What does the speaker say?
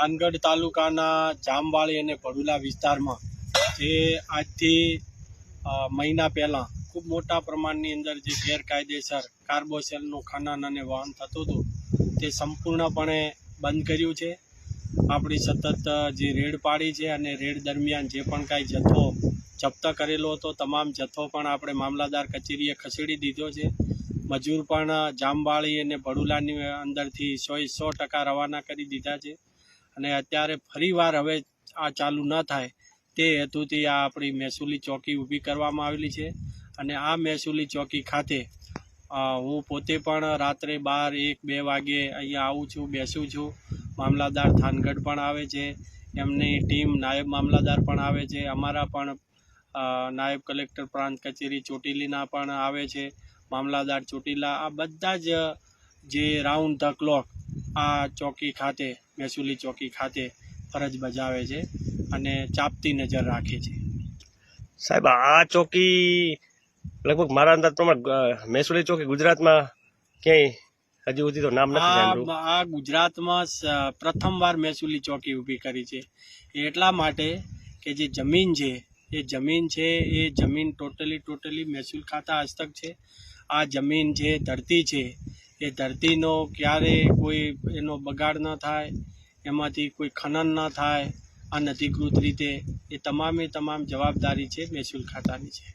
થાનગઢ તાલુકાના જામવાળી અને ભડુલા વિસ્તારમાં જે આજથી મહિના પહેલાં ખૂબ મોટા પ્રમાણની અંદર જે ગેરકાયદેસર કાર્બોસેલનું ખનન અને વહન થતું હતું તે સંપૂર્ણપણે બંધ કર્યું છે. આપણી સતત જે રેડ પાડી છે અને રેડ દરમિયાન જે પણ કાંઈ જથ્થો જપ્ત કરેલો હતો તમામ જથ્થો પણ આપણે મામલતદાર કચેરીએ ખસેડી દીધો છે. મજૂર પણ જામવાળી અને ભડુલાની અંદરથી 100% રવાના કરી દીધા છે અને અત્યારે ફરીવાર હવે આ ચાલુ ન થાય તે હેતુથી આ આપણી મહેસૂલી ચોકી ઊભી કરવામાં આવેલી છે અને આ મહેસૂલી ચોકી ખાતે હું પોતે પણ રાત્રે 12-1-2 વાગે અહીંયા આવું છું, બેસું છું. મામલતદાર થાનગઢ પણ આવે છે, એમની ટીમ નાયબ મામલતદાર પણ આવે છે, અમારા પણ નાયબ કલેક્ટર પ્રાંત કચેરી ચોટીલીના પણ આવે છે, મામલતદાર ચોટીલા, આ બધા જ જે રાઉન્ડ ધ ક્લોક આ ચોકી ખાતે મહેસૂલી ચોકી ખાતે ફરજ બજાવે છે અને ચાંપતી નજર રાખે છે. સાહેબ, આ ચોકી લગભગ મારા અંદાજ પ્રમાણે મહેસૂલી ચોકી ગુજરાતમાં ક્યાંય હજી સુધી તો નામ નથી સાંભળ્યું. આ ગુજરાતમાં પ્રથમવાર મહેસૂલી ચોકી ઊભી કરી છે. એટલા માટે કે જે જમીન છે એ જમીન ટોટલી મહેસૂલ ખાતા હસ્તક છે. આ જમીન છે, ધરતી છે, એ ધરતીનો ક્યારે કોઈ એનો બગાડ ન થાય, એમાંથી કોઈ ખનન ન થાય, અનધિકૃત રીતે, એ તમામ જવાબદારી છે મહેસૂલ ખાતાની છે.